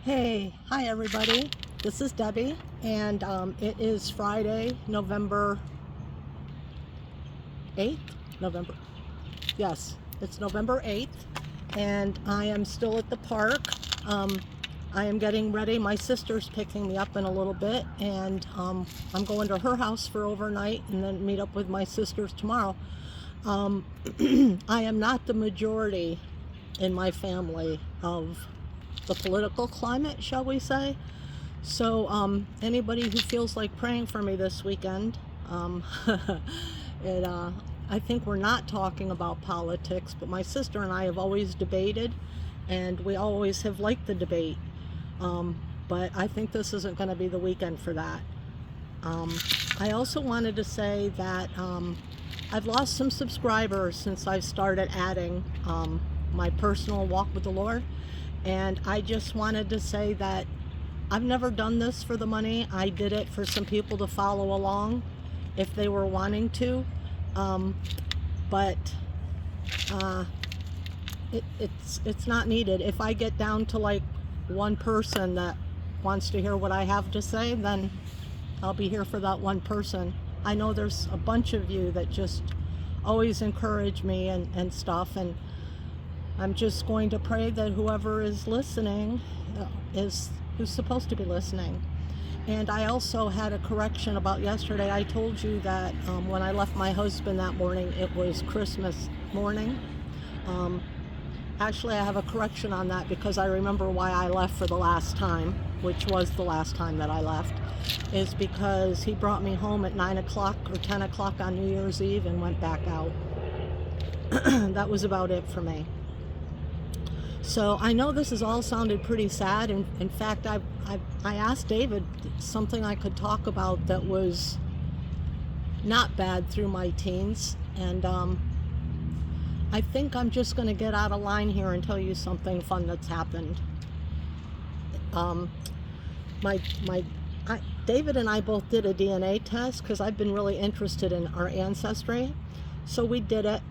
Hi everybody. This is Debbie, and it is Friday, November 8th. November. Yes, it's November 8th, and I am still at the park. I am getting ready. My sister's picking me up in a little bit, and I'm going to her house for overnight and then meet up with my sisters tomorrow. I am not the majority in my family of the political climate, shall we say. So anybody who feels like praying for me this weekend, I think we're not talking about politics, but my sister and I have always debated, and we always have liked the debate. But I think this isn't going to be the weekend for that. I also wanted to say that I've lost some subscribers since I've started adding my personal walk with the Lord. And I just wanted to say that I've never done this for the money. I did it for some people to follow along if they were wanting to. But it's not needed. If I get down to like one person that wants to hear what I have to say, then I'll be here for that one person. I know there's a bunch of you that just always encourage me and stuff, and I'm just going to pray that whoever is listening is who's supposed to be listening. And I also had a correction about yesterday. I told you that when I left my husband that morning, it was Christmas morning. Actually, I have a correction on that because I remember why I left for the last time, which was the last time that I left, is because he brought me home at 9 o'clock or 10 o'clock on New Year's Eve and went back out. That was about it for me. So I know this has all sounded pretty sad. In fact, I asked David something I could talk about that was not bad through my teens. And I think I'm just going to get out of line here and tell you something fun that's happened. David and I both did a DNA test because I've been really interested in our ancestry. So we did it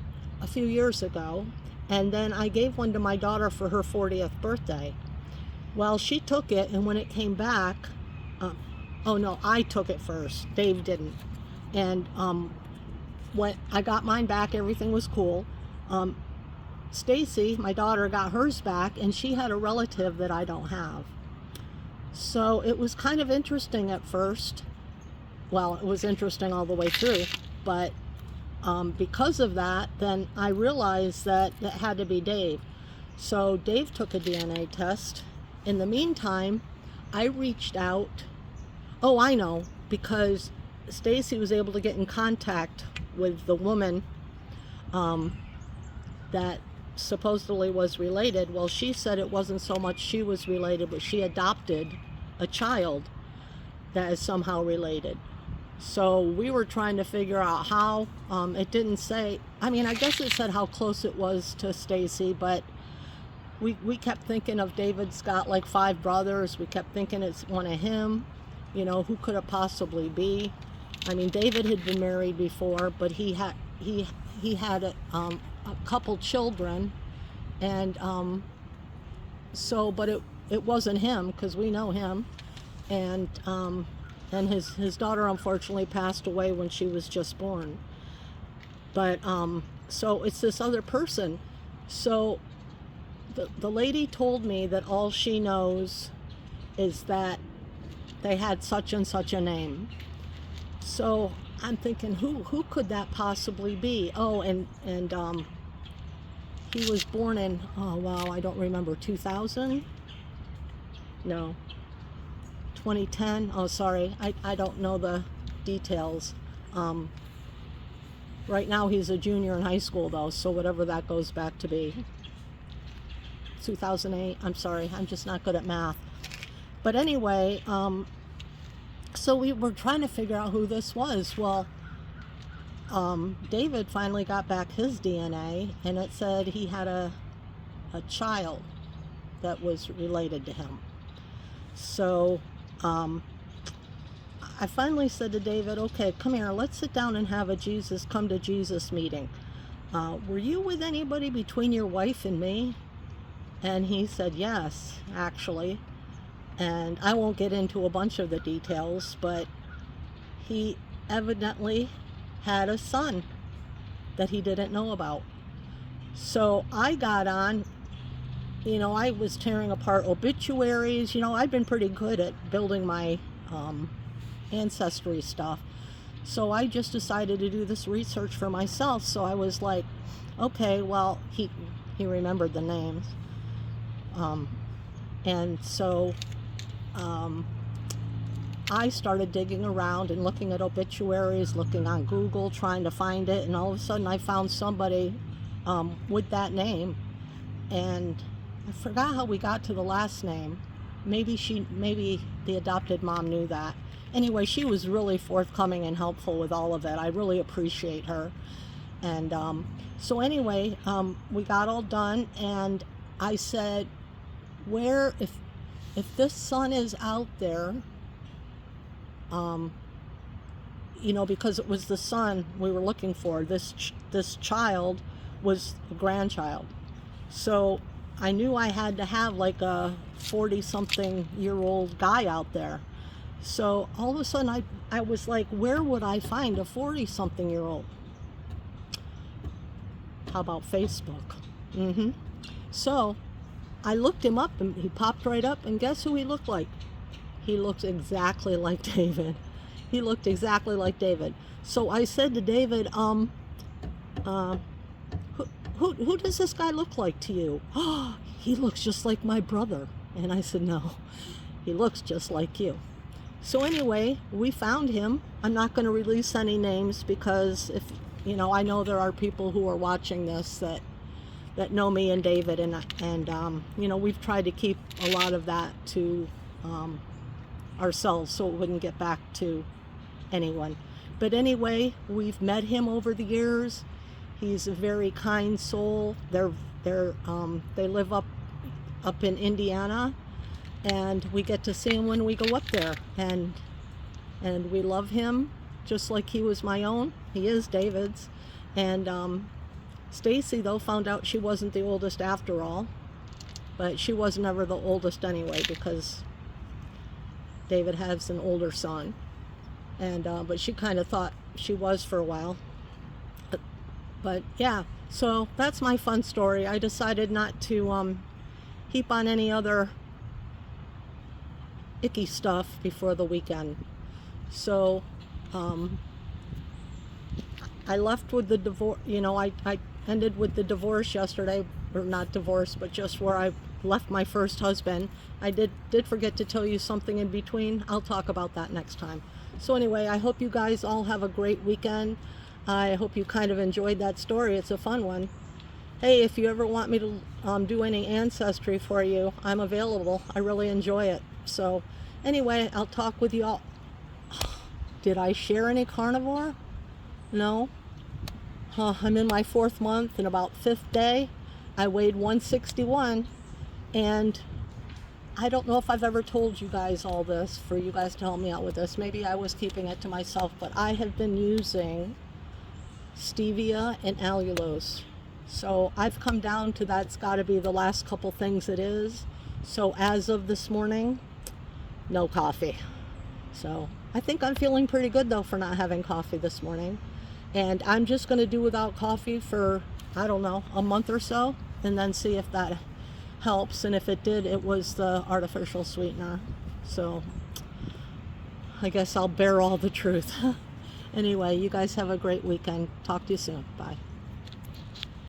a few years ago. And then I gave one to my daughter for her 40th birthday. Well, she took it, and when it came back, oh no, I took it first. Dave didn't. And when I got mine back, everything was cool. Stacy, my daughter, got hers back, and she had a relative that I don't have. So it was kind of interesting at first. Well, it was interesting all the way through, but because of that, then I realized that it had to be Dave. So Dave took a DNA test. In the meantime, I reached out. Oh, I know, because Stacy was able to get in contact with the woman that supposedly was related. Well, she said it wasn't so much she was related, but she adopted a child that is somehow related. So we were trying to figure out how. It didn't say, I mean, I guess it said how close it was to Stacy, but we kept thinking of David's got like 5 brothers. We kept thinking it's one of him. You know, who could it possibly be? I mean, David had been married before, but he had a couple children, and so, but it wasn't him because we know him, and his daughter unfortunately passed away when she was just born. But so it's this other person. So the lady told me that all she knows is that they had such and such a name. So I'm thinking, who could that possibly be? Oh, and he was born in, oh wow, I don't remember, 2000? No. 2010. Oh, sorry, I don't know the details. Right now he's a junior in high school though, so whatever that goes back to be. 2008. I'm sorry, I'm just not good at math. But anyway, so we were trying to figure out who this was. Well, David finally got back his DNA, and it said he had a child that was related to him. So I finally said to David, okay, come here, let's sit down and have a come to Jesus meeting. Were you with anybody between your wife and me? And he said, yes, actually. And I won't get into a bunch of the details, but he evidently had a son that he didn't know about. So I got on, I was tearing apart obituaries. I've been pretty good at building my ancestry stuff. So I just decided to do this research for myself. So I was like, okay, well, he remembered the names. And so I started digging around and looking at obituaries, looking on Google, trying to find it, and all of a sudden I found somebody with that name, and I forgot how we got to the last name. Maybe the adopted mom knew that. Anyway, she was really forthcoming and helpful with all of it. I really appreciate her. And so anyway, we got all done, and I said, if this son is out there, because it was the son we were looking for. This child was a grandchild. So I knew I had to have like a 40-something-year-old guy out there. So all of a sudden I was like, where would I find a 40-something-year-old? How about Facebook? So I looked him up, and he popped right up, and guess who he looked like? He looked exactly like David. He looked exactly like David. So I said to David, who does this guy look like to you? Oh, he looks just like my brother. And I said, no, he looks just like you. So anyway, we found him. I'm not going to release any names because I know there are people who are watching this that know me and David, and we've tried to keep a lot of that to ourselves so it wouldn't get back to anyone. But anyway, we've met him over the years. He's a very kind soul. They live up in Indiana, and we get to see him when we go up there, and we love him just like he was my own. He is David's. And Stacy, though, found out she wasn't the oldest after all, but she was never the oldest anyway, because David has an older son, and but she kind of thought she was for a while. But yeah, so that's my fun story. I decided not to heap on any other icky stuff before the weekend. So I left with the divorce. I ended with the divorce yesterday, or not divorce, but just where I left my first husband. I did forget to tell you something in between. I'll talk about that next time. So anyway, I hope you guys all have a great weekend. I hope you kind of enjoyed that story. It's a fun one. Hey, if you ever want me to do any ancestry for you, I'm available. I really enjoy it. So anyway, I'll talk with you all. Did I share any carnivore? No. I'm in my 4th month, and about 5th day, I weighed 161, and I don't know if I've ever told you guys all this for you guys to help me out with this. Maybe I was keeping it to myself, but I have been using stevia and allulose. So I've come down to that's got to be the last couple things it is. So as of this morning, no coffee. So I think I'm feeling pretty good though for not having coffee this morning. And I'm just going to do without coffee for, I don't know, a month or so, and then see if that helps. And if it did, it was the artificial sweetener. So I guess I'll bear all the truth. Anyway, you guys have a great weekend. Talk to you soon. Bye.